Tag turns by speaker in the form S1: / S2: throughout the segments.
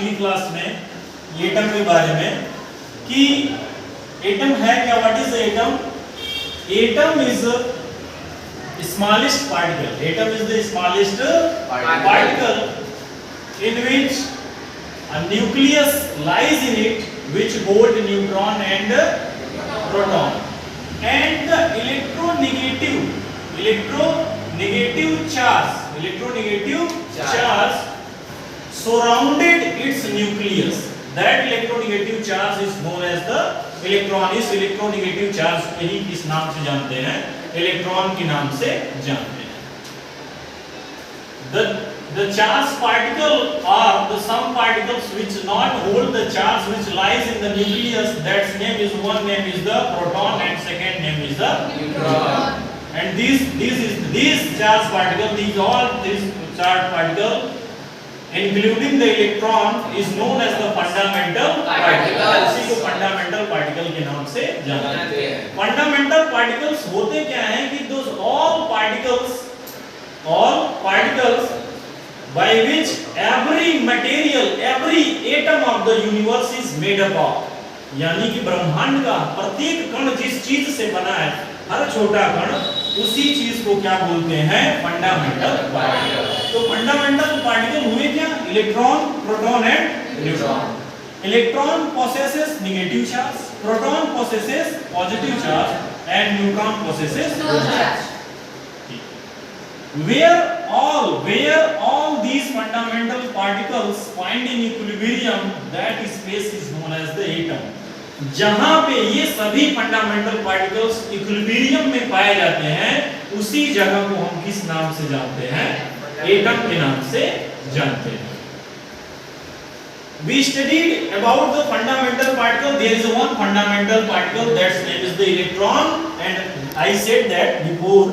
S1: पिछली क्लास में एटम के बारे में कि एटम है क्या, what is atom? Atom is smallest particle, atom is the smallest particle in which a nucleus lies in it, which hold neutron and proton, and the electronegative charge surrounded its nucleus. That electronegative charge is known as the electron. इस electronegative charge को ही किस नाम से जानते हैं? Electron के नाम से जानते हैं. The charged particle are the some particles which not hold the charge which lies in the nucleus. That name is, one name is the proton and second name is the neutron. And these charged particle, these charged particle including the electron is known as the fundamental particle. इसी को fundamental particle के नाम से जानते हैं. Fundamental particles होते क्या हैं कि those all particles by which every material, every atom of the universe is made up of. यानी कि ब्रह्मांड का प्रत्येक कण जिस चीज से बना है, हर छोटा कण, उसी चीज को क्या बोलते हैं? Fundamental particle. तो फंडामेंटल पार्टिकल हुए क्या? Electron, proton and neutron. Electron possesses negative charge, proton possesses positive charge and neutron possesses neutral charge. Where all these fundamental particles find in equilibrium, that space is known as the atom. जहां पे ये सभी fundamental particles equilibrium में पाए जाते हैं, उसी जगह को हम किस नाम से जानते हैं? एटम के नाम से जानते हैं. We studied about the fundamental particle. There is one fundamental particle, that's name is the electron, and I said that before.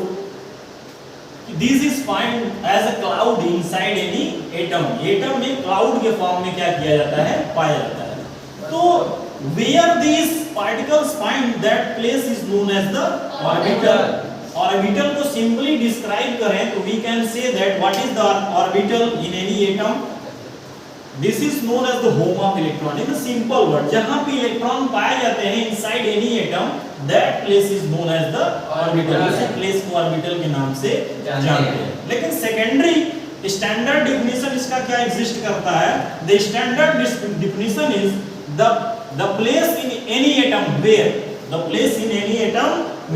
S1: This is found as a cloud inside any atom. Atom में cloud के form में क्या किया जाता है? पाया जाता है. तो where these particles find, that place is known as the orbital. Orbital को simply describe करें तो we can say that what is the orbital in any atom? This is known as the home of electron. In a simple word, जहाँ पे electron पाए जाते हैं inside any atom, that place is known as the orbital. उस place को orbital के नाम से जानते हैं. लेकिन secondary standard definition इसका क्या exist करता है? The standard definition is the place in any atom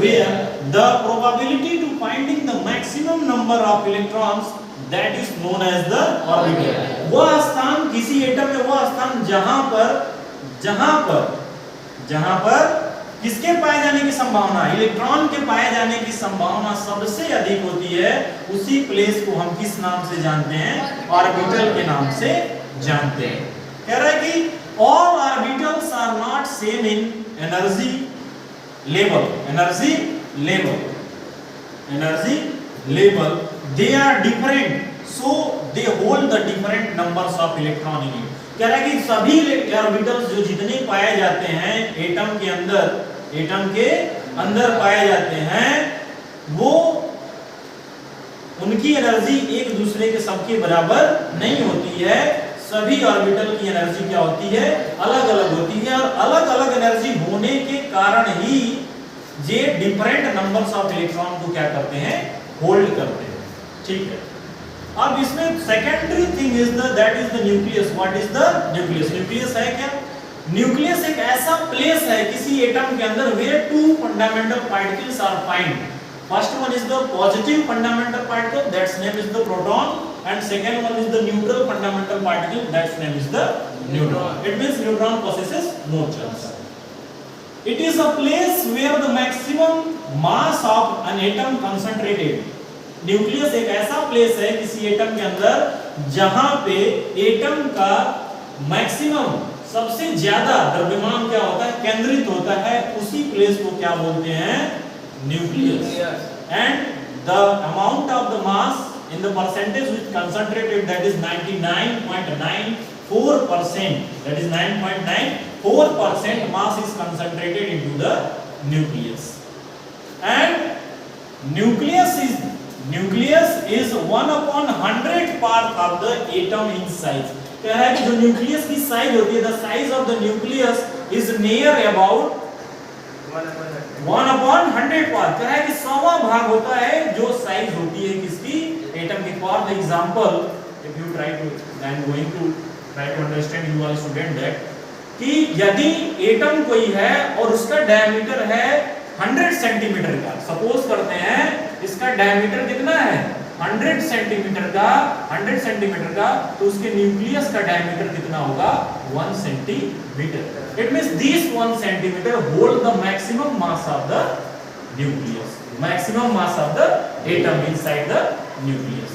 S1: where the probability to finding the maximum number of electrons, that is known as the orbital. वह स्थान किसी एटम में, वह स्थान जहां पर किसके पाए जाने की संभावना, इलेक्ट्रॉन के पाए जाने की संभावना सबसे अधिक होती है, उसी प्लेस को हम किस नाम से जानते हैं? ऑर्बिटल के नाम से जानते हैं. कह रहा है कि all orbitals are not same in energy level. They are different, so they hold the different numbers of electron in it. कह रहा है कि सभी ऑर्बिटल्स जो जितने पाए जाते हैं एटम के अंदर पाए जाते हैं, वो उनकी एनर्जी एक दूसरे के सबके बराबर नहीं होती है. सभी ऑर्बिटल की एनर्जी क्या होती है? अलग अलग होती है. और अलग अलग एनर्जी होने के कारण ही ये डिफरेंट नंबर्स ऑफ इलेक्ट्रॉन को क्या करते हैं? होल्ड करते हैं. ठीक है. अब इसमें secondary thing is that is the nucleus. What is the nucleus? Nucleus है क्या? न्यूक्लियस एक ऐसा प्लेस है किसी एटम के अंदर where two fundamental particles are found. First one is the positive fundamental particle, that's name is the proton, and second one is the neutral fundamental particle, that's name is the neutron. It means neutron possesses no charge. It is a place where the maximum mass of an atom concentrated. Nucleus एक ऐसा place है किसी atom के अंदर जहां पे atom का maximum, सबसे ज्यादा द्रव्यमान क्या होता है? केंद्रित होता है. उसी प्लेस को क्या बोलते हैं? Nucleus. And the amount of the mass in the percentage which concentrated, that is 99.94%. That is 9.94% mass is concentrated into the nucleus. And nucleus is 1/100 part of the atom in size. कह रहा है कि जो nucleus की size होती है, the size of the nucleus is near about 1/100 part. कह रहा है कि 100वां भाग होता है जो साइज होती है किसकी, एटम की। For the example if you try to, I am going to try to understand you are student that, कि यदि एटम कोई है और उसका डायमीटर है 100 सेंटीमीटर का, सपोज करते हैं इसका डायमीटर कितना है 100 सेंटीमीटर का, तो उसके न्यूक्लियस का डायमीटर कितना होगा 1 centimetre. It means this 1 centimetre hold the maximum mass of the nucleus, maximum mass of the atom inside the nucleus.